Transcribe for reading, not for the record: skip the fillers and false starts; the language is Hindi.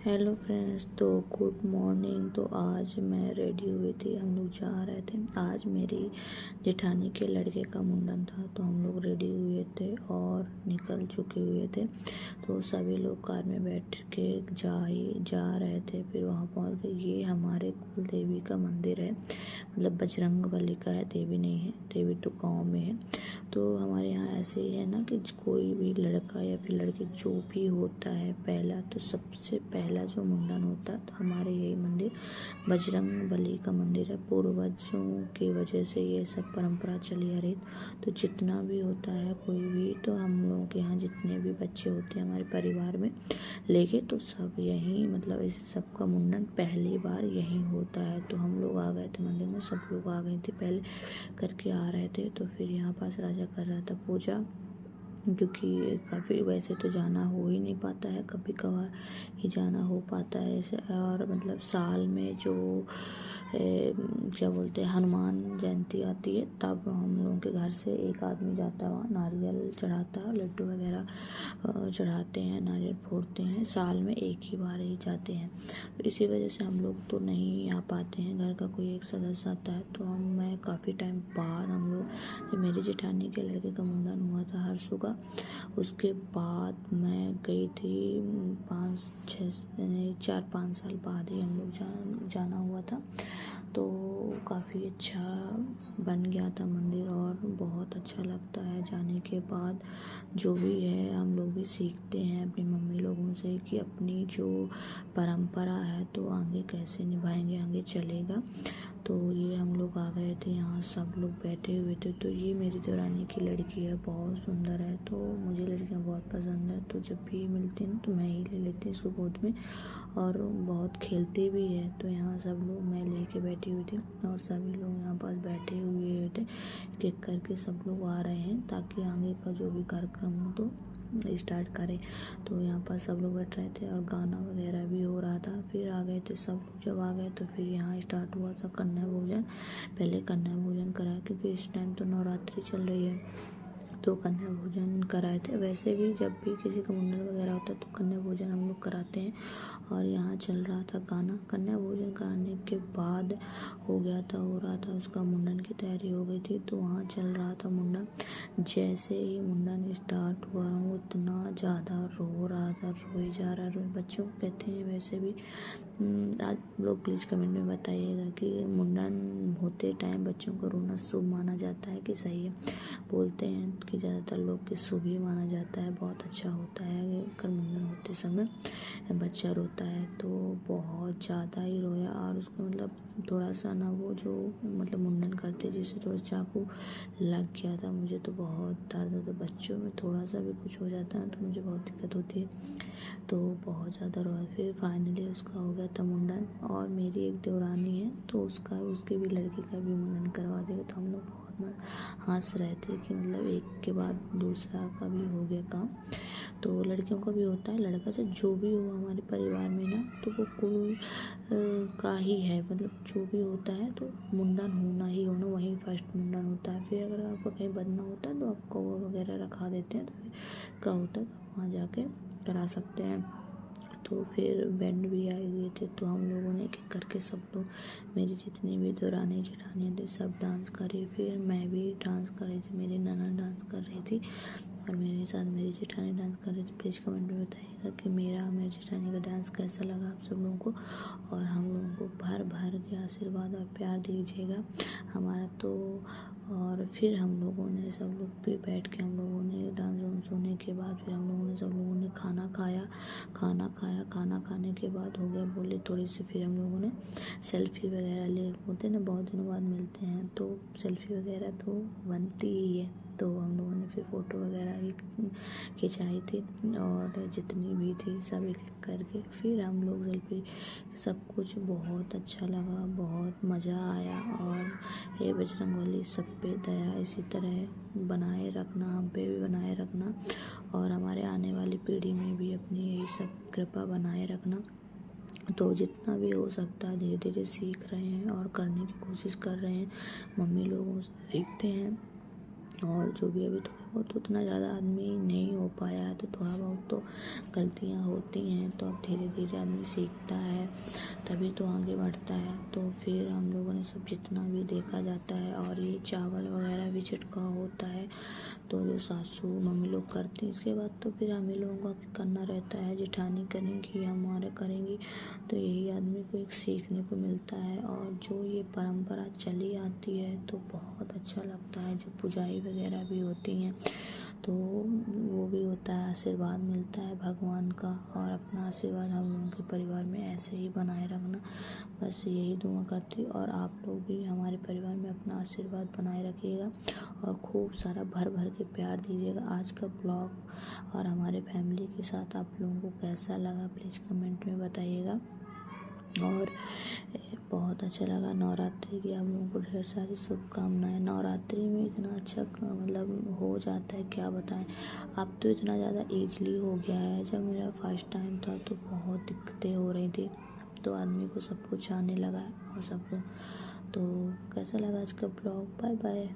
हेलो फ्रेंड्स, तो गुड मॉर्निंग। तो आज मैं रेडी हुई थी, हम लोग जा रहे थे। आज मेरी जेठानी के लड़के का मुंडन था, तो हम लोग रेडी हुए थे और निकल चुके हुए थे। तो सभी लोग कार में बैठ के जा रहे थे। फिर वहाँ पहुँच गए। ये हमारे कुल देवी का मंदिर है, मतलब बजरंगबली का है, देवी नहीं है। देवी तो गाँव में है। तो हमारे यहाँ ऐसे ही है ना कि कोई भी लड़का या फिर लड़की जो भी होता है, पहला तो सबसे पहला जो मुंडन होता है, तो हमारे यही मंदिर बजरंगबली का मंदिर है। पूर्वजों की वजह से ये सब परंपरा चली आ रही। तो जितना भी होता है कोई भी, तो हम लोगों के यहाँ जितने भी बच्चे होते हैं हमारे परिवार में लेके, तो सब यहीं, मतलब इस सब का मुंडन पहली बार यहीं होता है। तो हम लोग आ गए थे मंदिर में, सब लोग आ गए थे, पहले करके आ रहे थे। तो फिर यहाँ पास राजा कर रहा था पूजा, क्योंकि काफ़ी वैसे तो जाना हो ही नहीं पाता है, कभी कभार ही जाना हो पाता है ऐसे। और मतलब साल में जो क्या बोलते हैं, हनुमान जयंती आती है, तब हम लोगों के घर से एक आदमी जाता है वहाँ, नारियल चढ़ाता है, लड्डू वगैरह चढ़ाते हैं, नारियल फोड़ते हैं। साल में एक ही बार ही जाते हैं। तो इसी वजह से हम लोग तो नहीं आ पाते हैं। घर का कोई एक सदस्य आता है तो मैं काफ़ी टाइम बाद, हम लोग जब मेरी जेठानी के लड़के का मुंडन हुआ था हर्षु का, उसके बाद मैं गई थी। 4-5 साल बाद ही हम लोग जाना हुआ था। तो काफ़ी अच्छा बन गया था मंदिर और बहुत अच्छा लगता है जाने के बाद। जो भी है हम लोग भी सीखते हैं अपनी मम्मी लोगों से कि अपनी जो परंपरा है तो आगे कैसे निभाएंगे, आगे चलेगा। तो ये हम लोग आ गए थे, यहाँ सब लोग बैठे हुए थे। तो ये मेरी देवरानी की लड़की है, बहुत सुंदर है। तो मुझे लड़कियाँ बहुत पसंद है, तो जब भी मिलती हूँ तो मैं ही ले लेती हूँ इसको गोद में, और बहुत खेलती भी है। तो यहाँ सब लोग, मैं लेके बैठी हुई थी और सभी लोग यहाँ पास बैठे हुए थे। एक एक करके सब लोग आ रहे हैं ताकि आगे का जो भी कार्यक्रम हो तो स्टार्ट करें। तो यहाँ पर सब लोग बैठ रहे थे और गाना वगैरह भी हो रहा था। फिर आ गए थे सब लोग। जब आ गए तो फिर यहाँ स्टार्ट हुआ था कन्या भोजन। पहले कन्या भोजन कराया, क्योंकि इस टाइम तो नवरात्रि चल रही है, तो कन्या भोजन कराए थे। वैसे भी जब भी किसी का मुंडन वगैरह होता है तो कन्या भोजन हम लोग कराते हैं। और यहाँ चल रहा था गाना। कन्या भोजन कराने के बाद हो रहा था उसका मुंडन की तैयारी हो गई थी। तो वहाँ चल रहा था मुंडन। जैसे ही मुंडन स्टार्ट हुआ, वो इतना ज़्यादा रो रहा था, रोए जा रहा, रोए। बच्चों को कहते हैं वैसे भी, आप लोग प्लीज़ कमेंट में बताइएगा कि मुंडन होते टाइम बच्चों को रोना शुभ माना जाता है कि सही है। बोलते हैं कि ज़्यादातर लोग कि शुभ ही माना जाता है, बहुत अच्छा होता है अगर मुंडन होते समय बच्चा रोता है। तो बहुत ज़्यादा ही रोया, और उसको मतलब थोड़ा सा ना, वो जो मतलब मुंडन करते जिससे थोड़ा चाकू लग गया था। मुझे तो बहुत दर्द होता, बच्चों में थोड़ा सा भी कुछ हो जाता है तो मुझे बहुत दिक्कत होती है। तो बहुत ज़्यादा रोया। फिर फाइनली उसका हो गया था मुंडन। और मेरी एक देवरानी है, तो उसके भी लड़की का भी मुंडन करवा देगा। तो हम लोग बहुत हंस रहे थे कि मतलब एक के बाद दूसरा का भी हो गया काम। तो लड़कियों का भी होता है, लड़का से जो भी हो हमारे परिवार में ना, तो वो कुल का ही है, मतलब जो भी होता है तो मुंडन होना ही होना, वहीं फर्स्ट मुंडन होता है। फिर अगर आपको कहीं बदना होता है तो आपको वो वगैरह रखा देते हैं, तो फिर का होता है तो वहाँ जाके करा सकते हैं। तो फिर बैंड भी आए हुए थे, तो हम लोगों ने एक एक करके सब लोग, मेरी जितनी भी देवरानी जेठानी थी, सब डांस करे। फिर मैं भी डांस कर रही थी, मेरी ननद डांस कर रही थी और मेरे साथ मेरी जेठानी डांस कर रही थी। प्लीज़ कमेंट में बताइएगा कि मेरी जेठानी का डांस कैसा लगा आप सब लोगों को, और हम लोगों को भर भर के आशीर्वाद और प्यार दीजिएगा हमारा। तो और फिर हम लोगों ने सब लोग भी बैठ के, हम लोगों ने डांस वांस होने के बाद फिर हम लोगों ने सब लोगों ने खाना खाया। खाना खाने के बाद हो गया बोले थोड़ी सी, फिर हम लोगों ने सेल्फ़ी वगैरह ले, होते ना बहुत दिनों बाद मिलते हैं तो सेल्फ़ी वगैरह तो बनती ही है। तो हम लोगों ने फिर फ़ोटो वगैरह ही खिंचाई थी, और जितनी भी थी सब एक एक करके। फिर हम लोग सेल्फ़ी, सब कुछ बहुत अच्छा लगा, बहुत मज़ा आया। और हे बजरंगबली सब पे दया इसी तरह बनाए रखना, हम पे भी बनाए रखना, और हमारे आने वाली पीढ़ी में भी अपनी यही सब कृपा बनाए रखना। तो जितना भी हो सकता है धीरे धीरे सीख रहे हैं और करने की कोशिश कर रहे हैं, मम्मी लोगों से सीखते हैं। और जो भी अभी थोड़ा बहुत उतना ज़्यादा आदमी नहीं हो पाया है, तो थोड़ा बहुत तो गलतियाँ होती हैं। तो अब धीरे धीरे आदमी सीखता है, तभी तो आगे बढ़ता है। तो फिर हम लोगों ने सब जितना भी देखा जाता है, और ये चावल वगैरह भी छिड़काव होता है, तो जो सासू मम्मी लोग करती हैं, इसके बाद तो फिर हमें लोगों को करना रहता है। जेठानी करेंगी, हमारे करेंगी, तो यही आदमी को एक सीखने को मिलता है। और जो ये परंपरा चली आती है तो बहुत अच्छा लगता है। जो पुजाई वगैरह भी होती हैं, तो वो भी होता है, आशीर्वाद मिलता है भगवान का। और अपना आशीर्वाद हम लोगों के परिवार में ऐसे ही बनाए रखना, बस यही दुआ करती। और आप लोग भी हमारे परिवार में अपना आशीर्वाद बनाए रखिएगा, और खूब सारा भर भर के प्यार दीजिएगा। आज का ब्लॉग और हमारे फैमिली के साथ आप लोगों को कैसा लगा, प्लीज़ कमेंट में बताइएगा। और बहुत अच्छा लगा। नवरात्रि की आप लोगों को ढेर सारी शुभकामनाएं। नवरात्रि में इतना अच्छा मतलब हो जाता है, क्या बताएं। अब तो इतना ज़्यादा ईजली हो गया है, जब मेरा फर्स्ट टाइम था तो बहुत दिक्कतें हो रही थी। अब तो आदमी को सब कुछ आने लगा है और सब। तो कैसा लगा आज का ब्लॉग। Bye bye.